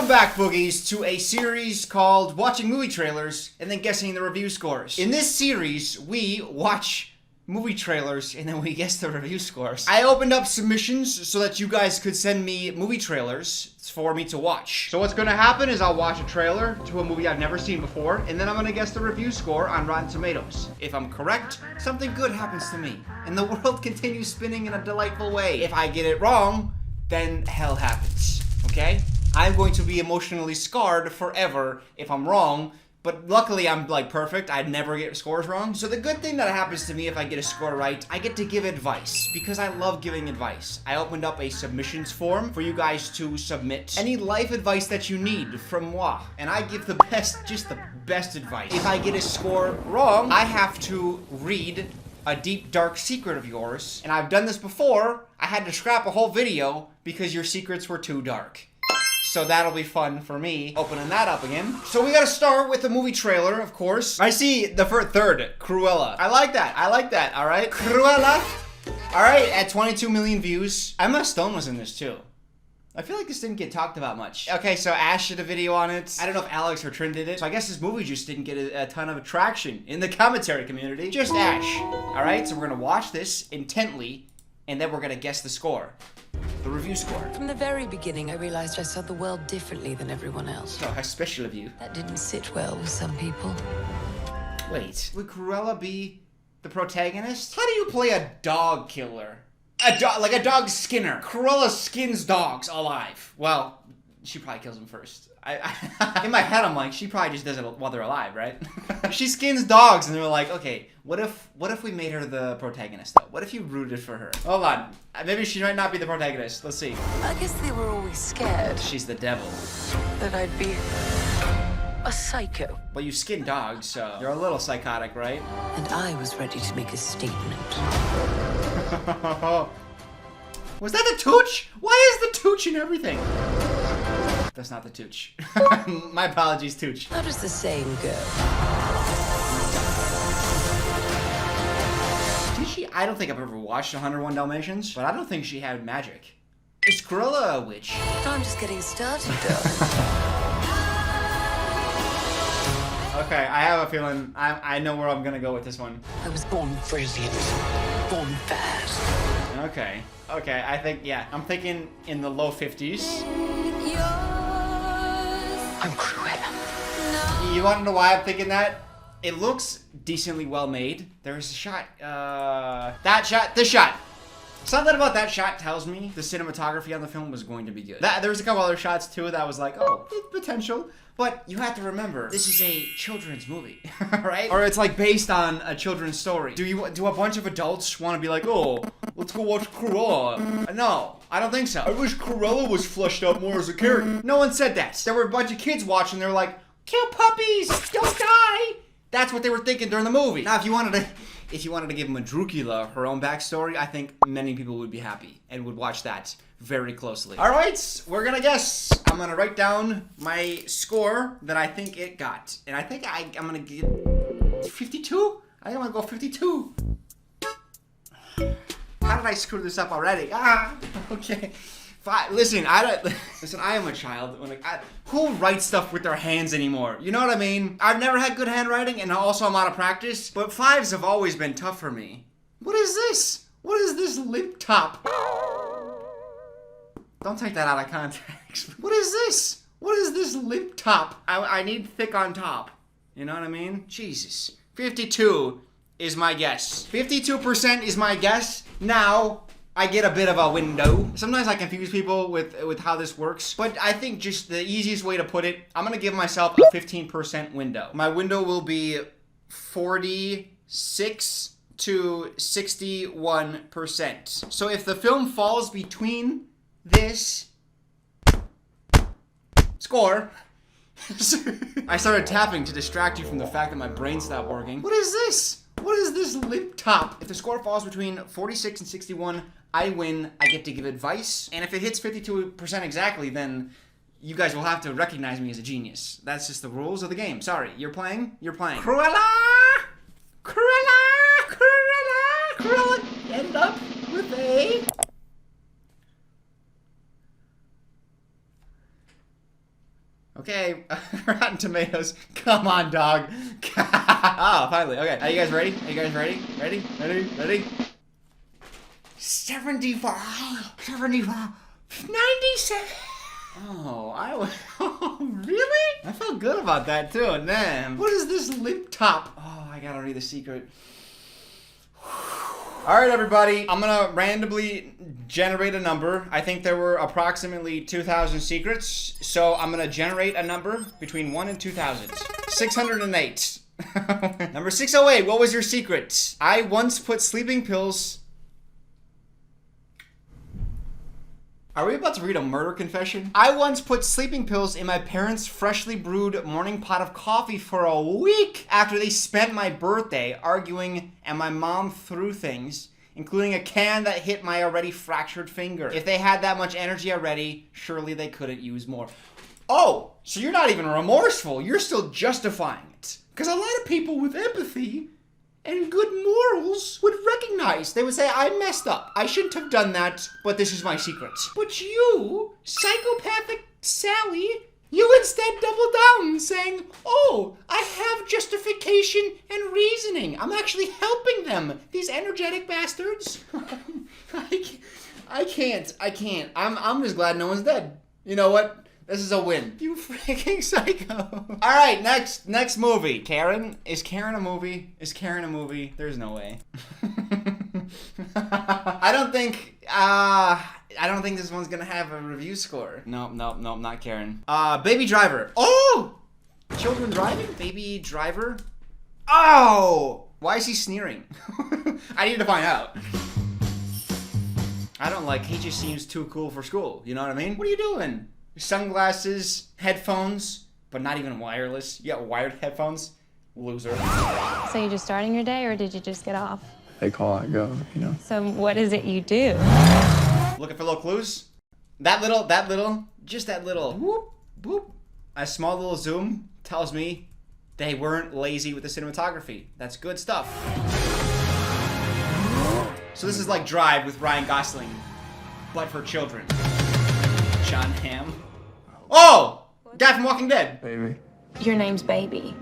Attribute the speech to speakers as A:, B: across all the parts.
A: Welcome back, Boogies, to a series called Watching Movie Trailers and then Guessing the Review Scores. In this series, we watch movie trailers and then we guess the review scores. I opened up submissions so that you guys could send me movie trailers for me to watch. So what's gonna happen is I'll watch a trailer to a movie I've never seen before, and then I'm gonna guess the review score on Rotten Tomatoes. If I'm correct, something good happens to me, and the world continues spinning in a delightful way. If I get it wrong, then hell happens, okay? I'm going to be emotionally scarred forever if I'm wrong, but luckily I'm like perfect. I never get scores wrong. So the good thing that happens to me if I get a score right, I get to give advice because I love giving advice. I opened up a submissions form for you guys to submit any life advice that you need from moi, and I give the best, just the best advice. If I get a score wrong, I have to read a deep, dark secret of yours, and I've done this before. I had to scrap a whole video because your secrets were too dark. So that'll be fun for me, opening that up again. So we gotta start with the movie trailer, of course. I see the third, Cruella. I like that, all right? Cruella. All right, at 22 million views. Emma Stone was in this too. I feel like this didn't get talked about much. Okay, so Ash did a video on it. I don't know if Alex or Trin did it. So I guess this movie just didn't get a ton of traction in the commentary community. Just Ash. All right, so we're gonna watch this intently, and then we're gonna guess the score. The review score.
B: From the very beginning, I realized I saw the world differently than everyone else.
A: Oh, how special of you.
B: That didn't sit well with some people.
A: Wait, would Cruella be the protagonist? How do you play a dog killer? A dog, like a dog skinner. Cruella skins dogs alive. Well, she probably kills them first. In my head, I'm like, she probably just does it while they're alive, right? She skins dogs, and they're like, okay, what if we made her the protagonist, though? What if you rooted for her? Hold on. Maybe she might not be the protagonist. Let's see.
B: I guess they were always scared
A: She's the devil.
B: that I'd be a psycho.
A: But you skin dogs, so you're a little psychotic, right?
B: And I was ready to make a statement.
A: Was that the Tooch? Why is the Tooch in everything? That's not the Tooch. My apologies, Tooch.
B: How does the saying go?
A: Did she? I don't think I've ever watched 101 Dalmatians, but I don't think she had magic. Is Cruella a witch?
B: I'm just getting started, though.
A: Okay, I have a feeling I know where I'm gonna go with this one.
B: I was born brilliant, born fast.
A: Okay, I think, yeah, I'm thinking in the low 50s.
B: I'm Cruella.
A: You wanna know why I'm thinking that? It looks decently well made. There's a shot, this shot. Something about that shot tells me the cinematography on the film was going to be good. There was a couple other shots too that was like, oh, potential. But you have to remember, this is a children's movie, right? Or it's like based on a children's story. Do a bunch of adults want to be like, oh, let's go watch Cruella? No, I don't think so. I wish Cruella was fleshed out more as a character. No one said that. There were a bunch of kids watching. They were like, kill puppies, don't die. That's what they were thinking during the movie. Now, if you wanted to give Madrukila her own backstory, I think many people would be happy and would watch that very closely. All right, we're gonna guess. I'm gonna write down my score that I think it got, and I think I'm gonna get 52. I think I'm gonna go 52. How did I screw this up already? Okay. Listen, I am a child. Who writes stuff with their hands anymore? You know what I mean? I've never had good handwriting, and also I'm out of practice, but fives have always been tough for me. What is this? What is this lip top? Don't take that out of context. What is this? What is this lip top? I need thick on top. You know what I mean? Jesus. 52 is my guess. 52% is my guess. Now, I get a bit of a window. Sometimes I confuse people with how this works, but I think just the easiest way to put it, I'm gonna give myself a 15% window. My window will be 46 to 61%. So if the film falls between this score, I started tapping to distract you from the fact that my brain stopped working. What is this? What is this lip top? If the score falls between 46 and 61, I win. I get to give advice. And if it hits 52% exactly, then you guys will have to recognize me as a genius. That's just the rules of the game. Sorry, you're playing? You're playing. Cruella! Cruella! Cruella! Cruella! End up with a Okay, Rotten Tomatoes. Come on, dog. Oh, finally. Okay, are you guys ready? Are you guys ready? Ready? 75. 97. Oh, really? I felt good about that too. And then, what is this lip top? Oh, I gotta read the secret. All right, everybody. I'm gonna randomly generate a number. I think there were approximately 2,000 secrets, so I'm gonna generate a number between 1 and 2,000. 608. Number 608. What was your secret? I once put sleeping pills. Are we about to read a murder confession? I once put sleeping pills in my parents' freshly brewed morning pot of coffee for a week after they spent my birthday arguing, and my mom threw things, including a can that hit my already fractured finger. If they had that much energy already, surely they couldn't use more. Oh, so you're not even remorseful. You're still justifying it. Because a lot of people with empathy and good morals would recognize. They would say, I messed up. I shouldn't have done that, but this is my secret. But you, psychopathic Sally, you instead double down saying, oh, I have justification and reasoning. I'm actually helping them, these energetic bastards. I can't. I'm just glad no one's dead. You know what? This is a win. You freaking psycho. All right, next movie. Karen? Is Karen a movie? Is Karen a movie? There's no way. I don't think this one's gonna have a review score. Nope, not Karen. Baby Driver. Oh! Children driving? Baby Driver? Oh! Why is he sneering? I need to find out. I don't like, he just seems too cool for school. You know what I mean? What are you doing? Sunglasses, headphones, but not even wireless. You got wired headphones? Loser.
C: So you're just starting your day, or did you just get off?
D: They call, I go, you know.
C: So what is it you do?
A: Looking for little clues? That little, just that little whoop, boop. A small little zoom tells me they weren't lazy with the cinematography. That's good stuff. So this is like Drive with Ryan Gosling, but for children. John Hamm. Oh! Guy from Walking Dead.
D: Baby.
C: Your name's Baby.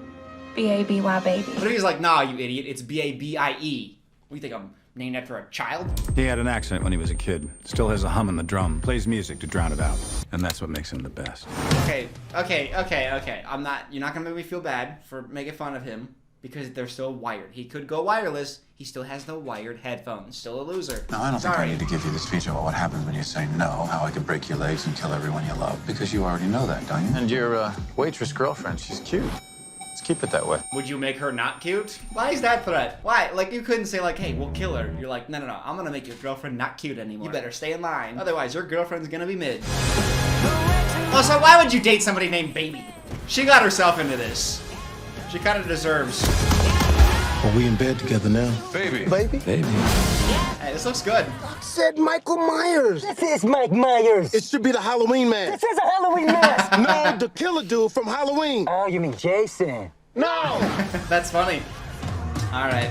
C: B-A-B-Y, baby.
A: But he's like, nah, you idiot. It's B-A-B-I-E. What do you think, I'm named after a child?
E: He had an accent when he was a kid. Still has a hum in the drum. Plays music to drown it out. And that's what makes him the best.
A: Okay. You're not gonna make me feel bad for making fun of him because they're still wired. He could go wireless. He still has the wired headphones. Still a loser.
F: No, I don't think I need to give you the speech about what happens when you say no, how I could break your legs and kill everyone you love, because you already know that, don't you?
E: And your waitress girlfriend, she's cute. Let's keep it that way.
A: Would you make her not cute? Why is that threat? Why? Like, you couldn't say like, hey, we'll kill her. You're like, no, I'm gonna make your girlfriend not cute anymore. You better stay in line. Otherwise, your girlfriend's gonna be mid. Also, why would you date somebody named Baby? She got herself into this. She kind of deserves.
G: Are we in bed together now?
E: Baby.
G: Baby?
A: Hey, this looks good.
G: Said Michael Myers.
H: This is Mike Myers.
G: It should be the Halloween mask.
H: This is a Halloween mask.
G: No, the killer dude from Halloween.
H: Oh, you mean Jason?
G: No!
A: That's funny. All right.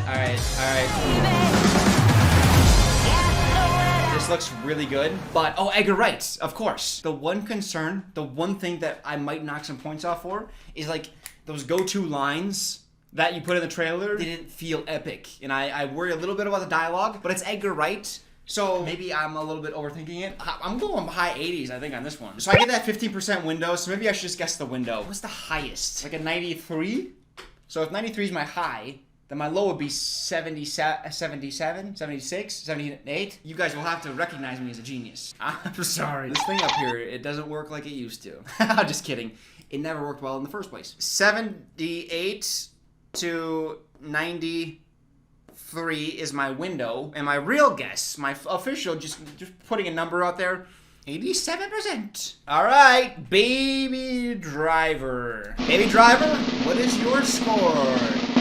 A: This looks really good, but oh, Edgar Wright, of course. The one concern, the one thing that I might knock some points off for is like those go-to lines that you put in the trailer didn't feel epic. And I worry a little bit about the dialogue, but it's Edgar Wright, so maybe I'm a little bit overthinking it. I'm going high 80s, I think, on this one. So I get that 15% window, so maybe I should just guess the window. What's the highest? Like a 93? So if 93 is my high, then my low would be 77, 76, 78. You guys will have to recognize me as a genius. I'm sorry. This thing up here, it doesn't work like it used to. I'm just kidding. It never worked well in the first place. 78 to 93 is my window, and my real guess, my official, just putting a number out there, 87%. All right, Baby Driver. Baby Driver, what is your score?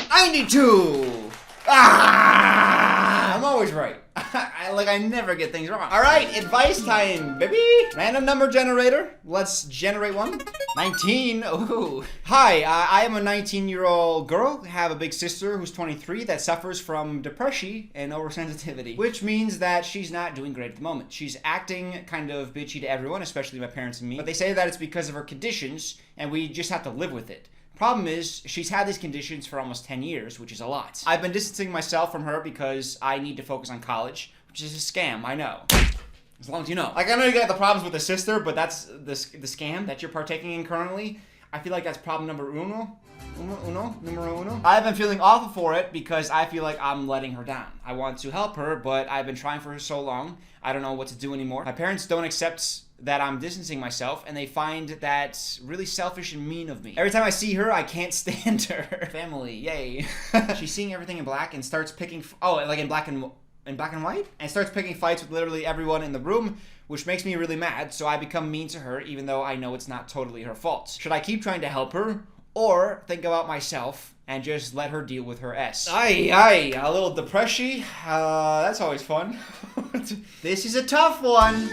A: 92. I'm always right. I never get things wrong. All right, advice time, baby. Random number generator. Let's generate one. 19. Ooh. Hi, I am a 19-year-old girl. I have a big sister who's 23 that suffers from depression and oversensitivity, which means that she's not doing great at the moment. She's acting kind of bitchy to everyone, especially my parents and me. But they say that it's because of her conditions, and we just have to live with it. Problem is, she's had these conditions for almost 10 years, which is a lot. I've been distancing myself from her because I need to focus on college, which is a scam, I know. As long as you know. Like, I know you got the problems with the sister, but that's the scam that you're partaking in currently. I feel like that's problem number uno. Numero uno. I've been feeling awful for it because I feel like I'm letting her down. I want to help her, but I've been trying for so long, I don't know what to do anymore. My parents don't accept that I'm distancing myself, and they find that really selfish and mean of me. Every time I see her, I can't stand her. Family, yay. She's seeing everything in black and starts picking, like in black and white? And starts picking fights with literally everyone in the room, which makes me really mad, so I become mean to her, even though I know it's not totally her fault. Should I keep trying to help her, or think about myself and just let her deal with her S? Aye, a little depression. That's always fun. This is a tough one.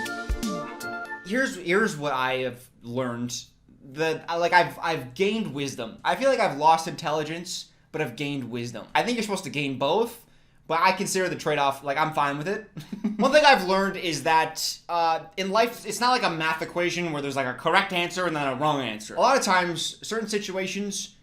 A: Here's what I have learned. I've gained wisdom. I feel like I've lost intelligence, but I've gained wisdom. I think you're supposed to gain both, but I consider the trade-off, like, I'm fine with it. One thing I've learned is that in life, it's not like a math equation where there's like a correct answer and then a wrong answer. A lot of times, certain situations,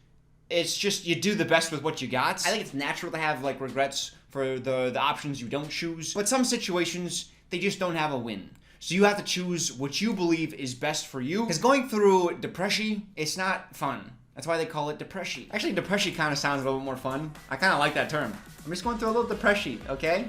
A: it's just you do the best with what you got. I think it's natural to have like regrets for the options you don't choose, but some situations, they just don't have a win. So you have to choose what you believe is best for you. Because going through depression, it's not fun. That's why they call it depression. Actually, depression kind of sounds a little bit more fun. I kind of like that term. I'm just going through a little depression, okay?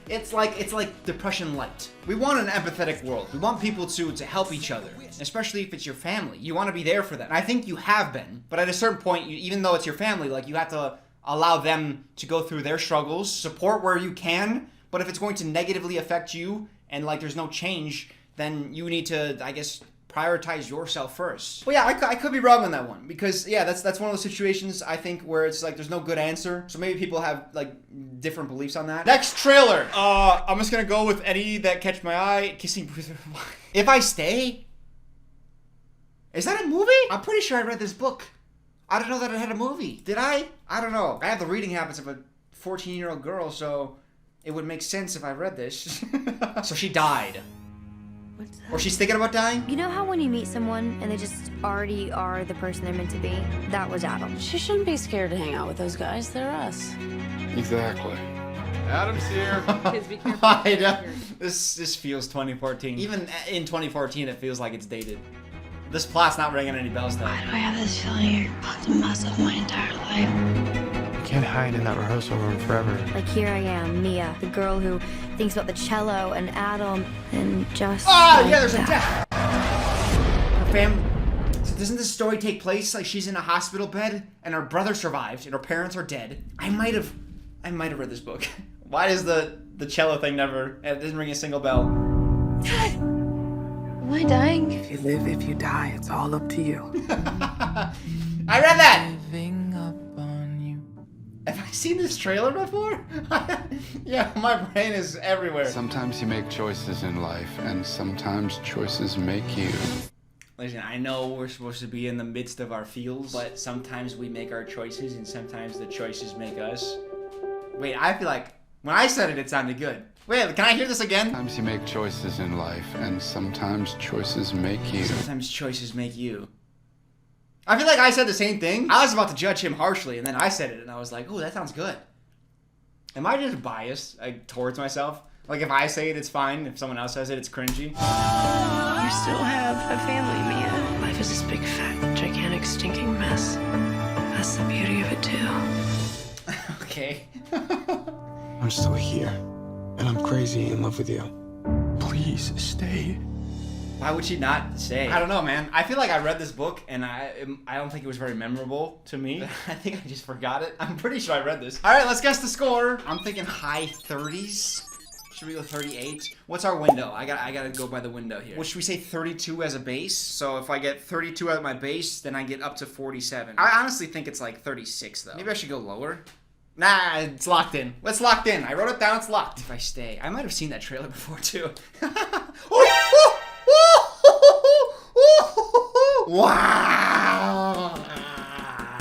A: It's like depression light. We want an empathetic world. We want people to help each other, especially if it's your family. You want to be there for them. And I think you have been. But at a certain point, even though it's your family, like, you have to allow them to go through their struggles, support where you can. But if it's going to negatively affect you, and like there's no change, then you need to, I guess, prioritize yourself first. But yeah, I could be wrong on that one, because yeah, that's one of those situations I think where it's like there's no good answer. So maybe people have like different beliefs on that. Next trailer. I'm just gonna go with any that catch my eye. Kissing If I Stay. Is that a movie? I'm pretty sure I read this book. I don't know that it had a movie. Did I? I don't know. I have the reading habits of a 14-year-old girl, so it would make sense if I read this. So she died.
I: What's that?
A: Or she's thinking about dying?
I: You know how when you meet someone and they just already are the person they're meant to be? That was Adam.
J: She shouldn't be scared to hang out with those guys. They're us.
G: Exactly. Adam's here.
J: Kids, be careful.
A: This feels 2014. Even in 2014, it feels like it's dated. This plot's not ringing any bells though.
C: Why do I have this feeling you're about to mess up my entire life?
D: You can't hide in that rehearsal room forever.
I: Like, here I am, Mia, the girl who thinks about the cello and Adam, and just
A: yeah, there's a death. Her family. So doesn't this story take place like she's in a hospital bed and her brother survived and her parents are dead? I might have read this book. Why does the cello thing never? It doesn't ring a single bell.
C: Am I dying?
B: If you live, if you die, it's all up to you.
A: I read that. Have I seen this trailer before? Yeah, my brain is everywhere.
F: Sometimes you make choices in life, and sometimes choices make you.
A: Listen, I know we're supposed to be in the midst of our fields, but sometimes we make our choices, and sometimes the choices make us. Wait, I feel like when I said it, it sounded good. Wait, can I hear this again?
F: Sometimes you make choices in life, and sometimes choices make you.
A: Sometimes choices make you. I feel like I said the same thing. I was about to judge him harshly, and then I said it, and I was like, "Oh, that sounds good." Am I just biased towards myself? Like, if I say it, it's fine. If someone else says it, it's cringy.
J: You still have a family, Mia. Life is this big, fat, gigantic, stinking mess. That's the beauty of it, too.
A: Okay.
G: I'm still here, and I'm crazy in love with you. Please stay.
A: Why would she not say? I don't know, man. I feel like I read this book, and I don't think it was very memorable to me. I think I just forgot it. I'm pretty sure I read this. All right, let's guess the score. I'm thinking high 30s. Should we go 38? What's our window? I gotta go by the window here. What should we say, 32 as a base? So if I get 32 at my base, then I get up to 47. I honestly think it's like 36 though. Maybe I should go lower. Nah, it's locked in. It's locked in. I wrote it down, it's locked. If I stay. I might have seen that trailer before, too. Wow.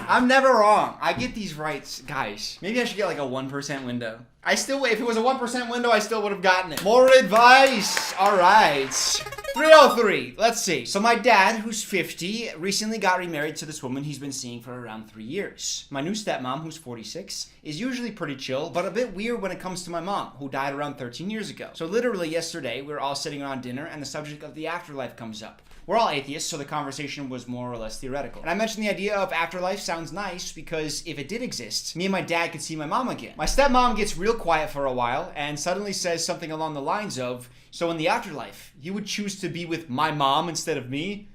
A: I'm never wrong. I get these rights, guys. Maybe I should get like a 1% window. If it was a 1% window, I still would have gotten it. More advice. All right. 303. Let's see. So my dad, who's 50, recently got remarried to this woman he's been seeing for around 3 years. My new stepmom, who's 46, is usually pretty chill, but a bit weird when it comes to my mom, who died around 13 years ago. So literally yesterday, we were all sitting around dinner and the subject of the afterlife comes up. We're all atheists, so the conversation was more or less theoretical. And I mentioned the idea of afterlife sounds nice because if it did exist, me and my dad could see my mom again. My stepmom gets real quiet for a while and suddenly says something along the lines of, so in the afterlife, you would choose to be with my mom instead of me?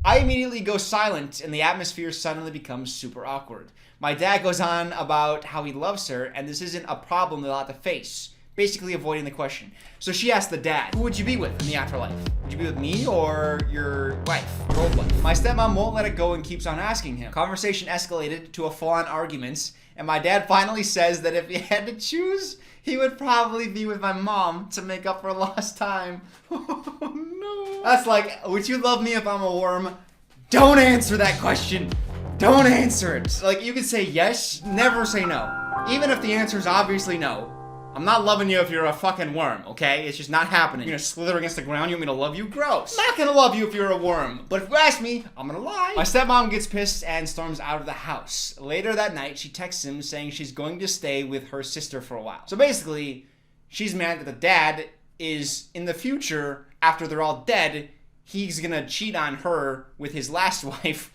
A: I immediately go silent and the atmosphere suddenly becomes super awkward. My dad goes on about how he loves her and this isn't a problem they'll have to face. Basically avoiding the question. So she asked the dad, who would you be with in the afterlife? Would you be with me or your wife, your old wife? My stepmom won't let it go and keeps on asking him. Conversation escalated to a full-on argument, and my dad finally says that if he had to choose, he would probably be with my mom to make up for lost time. Oh no. That's like, would you love me if I'm a worm? Don't answer that question. Don't answer it. Like, you can say yes, never say no. Even if the answer is obviously no. I'm not loving you if you're a fucking worm, okay? It's just not happening. You're gonna slither against the ground, you want me to love you? Gross. I'm not gonna love you if you're a worm. But if you ask me, I'm gonna lie. My stepmom gets pissed and storms out of the house. Later that night, she texts him saying she's going to stay with her sister for a while. So basically, she's mad that the dad is, in the future, after they're all dead, he's gonna cheat on her with his last wife.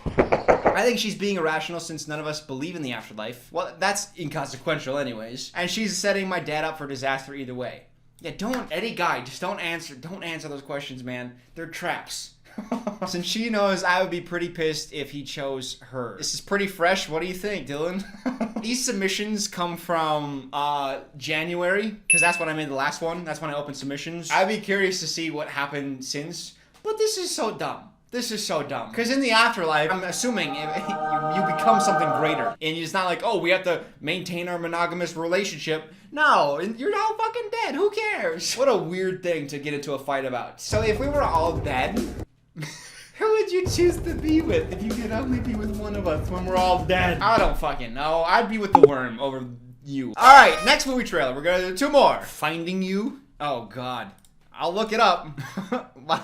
A: I think she's being irrational since none of us believe in the afterlife. Well, that's inconsequential anyways. And she's setting my dad up for disaster either way. Yeah, any guy, just don't answer those questions, man. They're traps. Since she knows I would be pretty pissed if he chose her. This is pretty fresh. What do you think, Dylan? These submissions come from January, because that's when I made the last one. That's when I opened submissions. I'd be curious to see what happened since. But this is so dumb. This is so dumb. Because in the afterlife, I'm assuming you become something greater. And it's not like, oh, we have to maintain our monogamous relationship. No, you're all fucking dead. Who cares? What a weird thing to get into a fight about. So if we were all dead, who would you choose to be with if you could only be with one of us when we're all dead? I don't fucking know. I'd be with the worm over you. All right, next movie trailer. We're gonna do 2 more. Finding You. Oh, God. I'll look it up.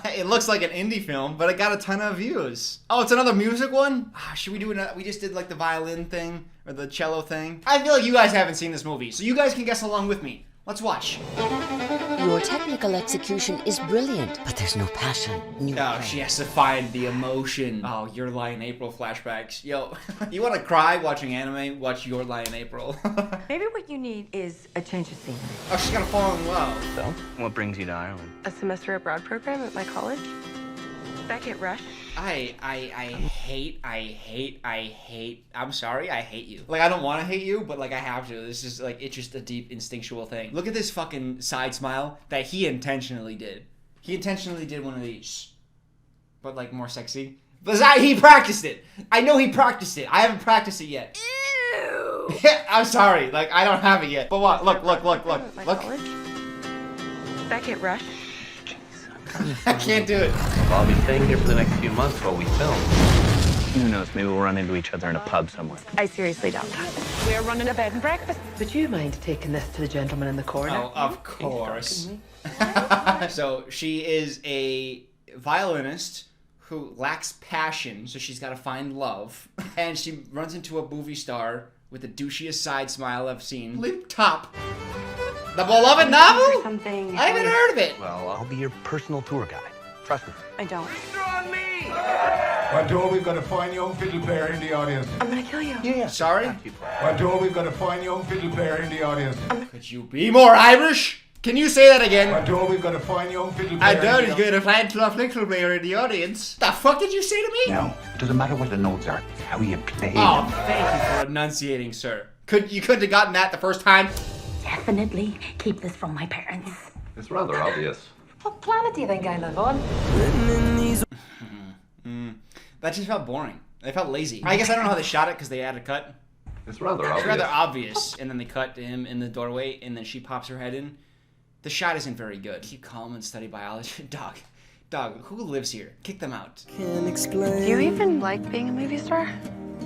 A: It looks like an indie film, but it got a ton of views. Oh, it's another music one? Should we do another? We just did like the violin thing or the cello thing. I feel like you guys haven't seen this movie, so you guys can guess along with me. Let's watch.
K: Your technical execution is brilliant, but there's no passion in your play.
A: She has to find the emotion. Oh, Your Lie in April flashbacks. Yo, you want to cry watching anime? Watch Your Lie in April.
L: Maybe what you need is a change of scenery.
A: Oh, she's gonna fall in love.
D: So, what brings you to Ireland?
L: A semester abroad program at my college. Beckett Rush.
A: I hate. I'm sorry, I hate you. Like, I don't want to hate you, but like I have to. This is like, it's just a deep instinctual thing. Look at this fucking side smile that he intentionally did. He intentionally did one of these, but like more sexy. But he practiced it. I know he practiced it. I haven't practiced it yet. Ew. I'm sorry. Like, I don't have it yet. But what? Look.
L: Beckett Rush.
A: I can't do it.
D: Well, I'll be staying here for the next few months while we film. Who knows? Maybe we'll run into each other in a pub somewhere.
L: I seriously doubt that. We're running a bed and breakfast. Would you mind taking this to the gentleman in the corner?
A: Oh, of course. So she is a violinist who lacks passion, so she's got to find love. And she runs into a movie star with the douchiest side smile I've seen. Limp Top. The beloved novel?
L: Something.
A: I haven't heard of it.
D: Well, I'll be your personal tour guide. Trust me.
L: I don't.
F: One door, we've got a fine young fiddle player in the audience.
L: I'm gonna kill you.
A: Yeah. Sorry?
F: One door, we've got a fine young fiddle player in the audience.
A: Could you be more Irish? Can you say that again?
F: One door, we've got a fine young fiddle player.
A: I don't get a fine fiddle player in the audience. The fuck did you say to me?
F: No, it doesn't matter what the notes are. It's how you play
A: Oh,
F: them.
A: thank you for enunciating, sir. You couldn't have gotten that the first time?
M: Definitely keep this from my parents.
F: It's rather obvious.
L: What planet do you think I live on?
A: That just felt boring. It felt lazy. I guess I don't know how they shot it because they had a cut.
F: It's rather
A: It's
F: obvious.
A: rather obvious. And then they cut to him in the doorway, and then she pops her head in. The shot isn't very good. Keep calm and study biology. Dog, who lives here? Kick them out.
J: Do you even like being a movie star?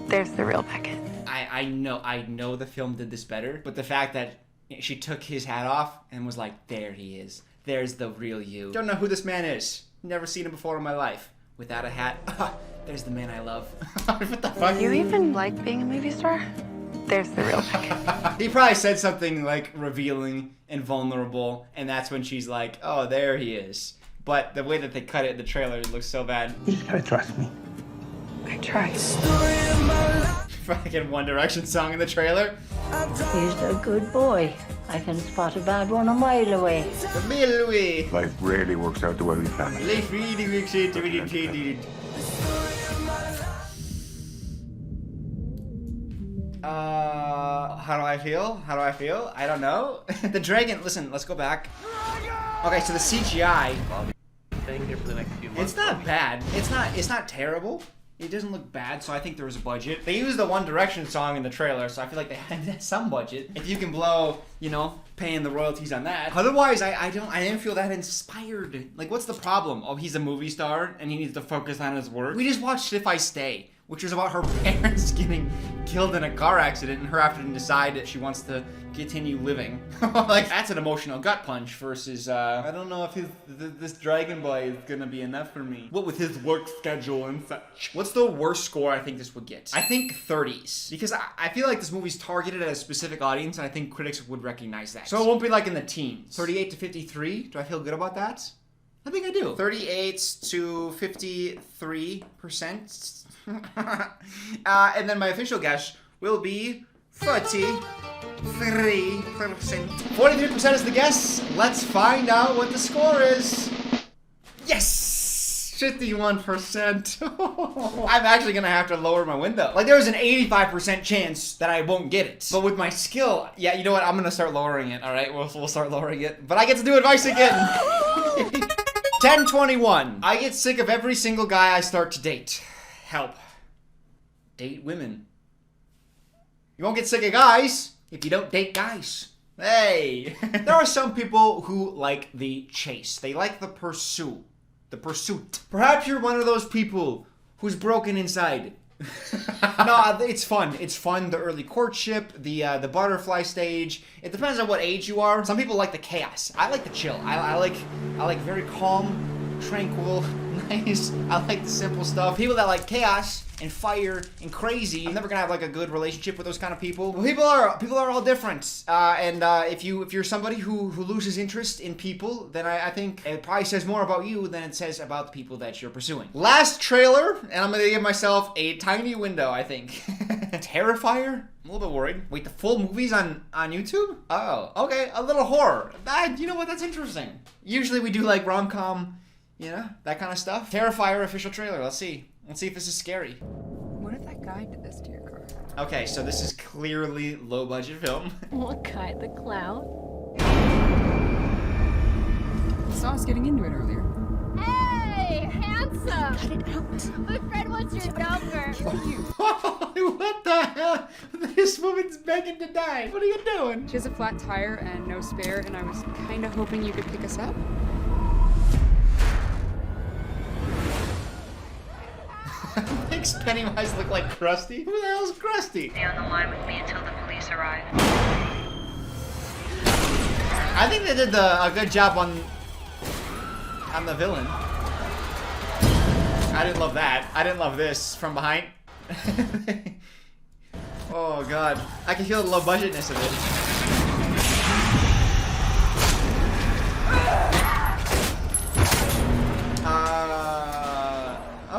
J: There's the real Beckett.
A: I know the film did this better, but the fact that she took his hat off and was like, there he is. There's the real you. Don't know who this man is. Never seen him before in my life. Without a hat, there's the man I love. What the fuck?
J: Do you even like being a movie star? There's the real Beckett.
A: He probably said something like revealing and vulnerable, and that's when she's like, oh, there he is. But the way that they cut it in the trailer, it looks so bad.
H: You just gotta trust me.
J: I tried.
A: Fucking One Direction song in the trailer.
M: He's a good boy. I can spot a bad one a mile away.
A: A mile away.
F: Life rarely works out the way we plan it.
A: Life really works out the way we planned it. How do I feel? How do I feel? I don't know. The dragon, listen, let's go back. Okay, so the CGI,
D: Staying here for the next few months.
A: it's not bad. It's not terrible. It doesn't look bad, so I think there was a budget. They used the One Direction song in the trailer, so I feel like they had some budget. If you can blow, you know, paying the royalties on that. Otherwise, I didn't feel that inspired. Like, what's the problem? Oh, he's a movie star and he needs to focus on his work. We just watched If I Stay, which is about her parents getting killed in a car accident and her having to decide that she wants to continue living. Like, that's an emotional gut punch versus, I don't know if this dragon boy is gonna be enough for me. What with his work schedule and such. What's the worst score I think this would get? I think 30s. Because I feel like this movie's targeted at a specific audience, and I think critics would recognize that. So it won't be like in the teens. 38 to 53, do I feel good about that? I think I do. 38 to 53%. And then my official guess will be 33%. 43% is the guess. Let's find out what the score is. Yes! 51%. I'm actually gonna have to lower my window. Like, there's an 85% chance that I won't get it. But with my skill, yeah, you know what? I'm gonna start lowering it, alright? We'll start lowering it. But I get to do advice again. 1021. I get sick of every single guy I start to date. Help. Date women. You won't get sick of guys if you don't date guys. Hey! There are some people who like the chase. They like the pursuit. The pursuit. Perhaps you're one of those people who's broken inside. No, it's fun. It's fun. The early courtship, the butterfly stage. It depends on what age you are. Some people like the chaos. I like the chill. I like very calm, tranquil, nice. I like the simple stuff. People that like chaos and fire and crazy, I'm never gonna have like a good relationship with those kind of people. Well, people are all different. If you're somebody who loses interest in people, then I think it probably says more about you than it says about the people that you're pursuing. Last trailer, and I'm gonna give myself a tiny window, I think. Terrifier? I'm a little bit worried. Wait, the full movie's on YouTube? Oh, okay, a little horror. You know what, that's interesting. Usually we do like rom-com, you know, that kind of stuff. Terrifier official trailer, let's see. Let's see if this is scary.
N: What if that guy did this to your car?
A: Okay, so this is clearly low budget film.
O: What guy? The clown?
N: I saw us getting into it earlier.
O: Hey, handsome! Cut it out. My friend wants your number.
A: What the hell? This woman's begging to die. What are you doing?
N: She has a flat tire and no spare, and I was kind of hoping you could pick us up.
A: Makes Pennywise look like Krusty. Who the hell's Krusty?
P: Stay on the line with me until the police arrive.
A: I think they did a good job on the villain. I didn't love that. I didn't love this from behind. Oh god. I can feel the low budgetness of it.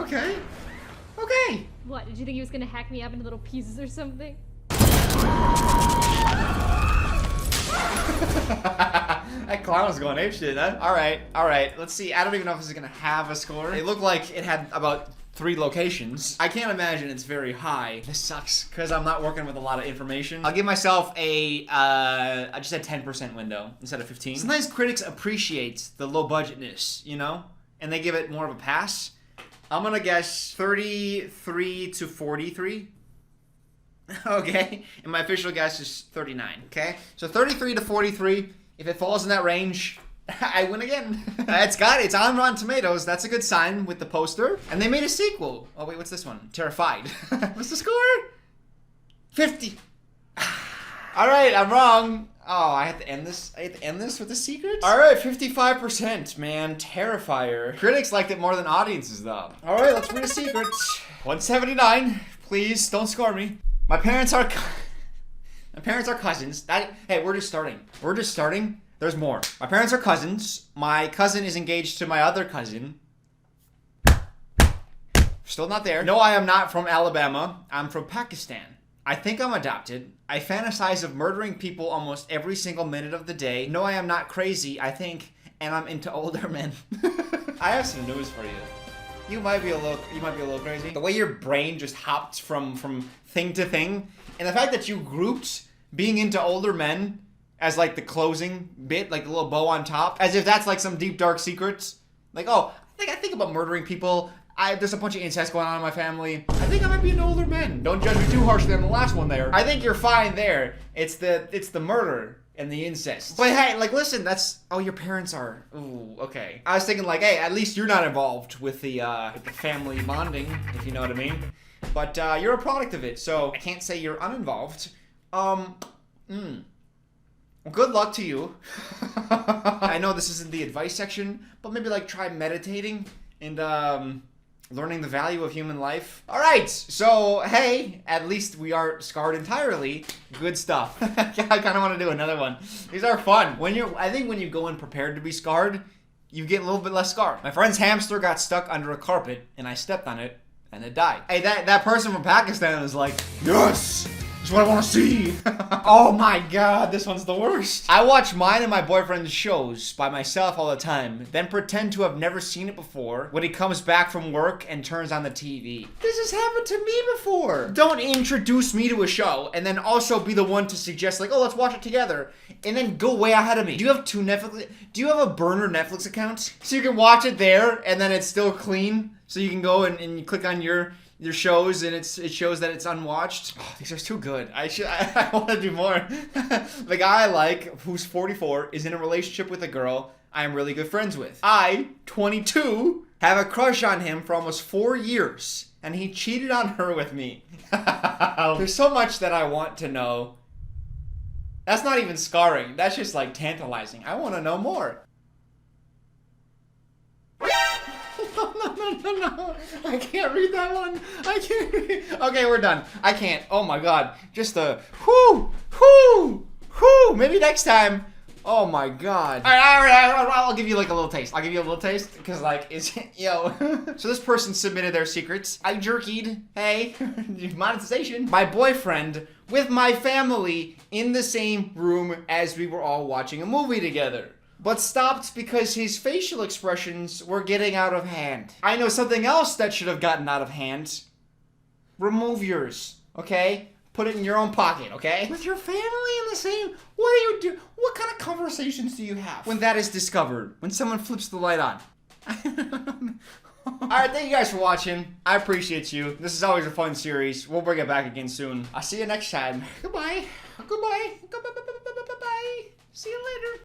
A: Okay. Okay.
O: What, did you think he was gonna hack me up into little pieces or something?
A: That clown was going apeshit, huh? Alright. Let's see. I don't even know if this is gonna have a score. It looked like it had about 3 locations. I can't imagine it's very high. This sucks, because I'm not working with a lot of information. I'll give myself I just said 10% window instead of 15. Sometimes critics appreciate the low budgetness, you know? And they give it more of a pass. I'm gonna guess 33 to 43. Okay, and my official guess is 39. Okay, so 33 to 43. If it falls in that range, I win again. It's on Rotten Tomatoes. That's a good sign with the poster. And they made a sequel. Oh wait, what's this one? Terrified. What's the score? 50. All right, I'm wrong. Oh, I have to end this. I have to end this with a secret. All right, 55%, man. Terrifier. Critics liked it more than audiences, though. All right, let's read a secret. 179. Please don't score me. My parents are cousins. Hey, we're just starting. We're just starting. There's more. My parents are cousins. My cousin is engaged to my other cousin. Still not there. No, I am not from Alabama. I'm from Pakistan. I think I'm adopted. I fantasize of murdering people almost every single minute of the day. No, I am not crazy, I think, and I'm into older men. I have some news for you. You might be a little crazy. The way your brain just hopped from thing to thing, and the fact that you grouped being into older men as like the closing bit, like a little bow on top, as if that's like some deep dark secrets. Like, oh, I think about murdering people. There's a bunch of incest going on in my family. I think I might be an older man. Don't judge me too harshly on the last one there. I think you're fine there. It's the murder and the incest. But hey, like listen, that's, oh, your parents are, ooh, okay. I was thinking like, hey, at least you're not involved with the family bonding, if you know what I mean. But you're a product of it, so I can't say you're uninvolved. Well, good luck to you. I know this isn't the advice section, but maybe like try meditating and learning the value of human life. All right, so hey, at least we aren't scarred entirely. Good stuff. I kind of want to do another one. These are fun. I think when you go in prepared to be scarred, you get a little bit less scarred. My friend's hamster got stuck under a carpet, and I stepped on it, and it died. Hey, that person from Pakistan is like, yes, that's what I want to see. Oh my god, this one's the worst. I watch mine and my boyfriend's shows by myself all the time, then pretend to have never seen it before when he comes back from work and turns on the TV. This has happened to me before. Don't introduce me to a show and then also be the one to suggest like, oh, let's watch it together, and then go way ahead of me. Do you have do you have a burner Netflix account? So you can watch it there and then it's still clean? So you can go and you click on your shows and it shows that it's unwatched. Oh, these are too good. I want to do more. The guy I like, who's 44, is in a relationship with a girl I am really good friends with. I, 22, have a crush on him for almost 4 years, and he cheated on her with me. There's so much that I want to know. That's not even scarring. That's just like tantalizing. I want to know more. No. I can't read that one. I can't read. Okay, we're done. I can't. Oh my god. Just a whoo. Maybe next time. Oh my god. All right. I'll give you like a little taste. I'll give you a little taste because like it's yo. So this person submitted their secrets. I jerkied. Hey, monetization. My boyfriend with my family in the same room as we were all watching a movie together, but stopped because his facial expressions were getting out of hand. I know something else that should have gotten out of hand. Remove yours, okay? Put it in your own pocket, okay? With your family in the same, what do you do? What kind of conversations do you have when that is discovered? When someone flips the light on? Alright, thank you guys for watching. I appreciate you. This is always a fun series. We'll bring it back again soon. I'll see you next time. Goodbye. Goodbye.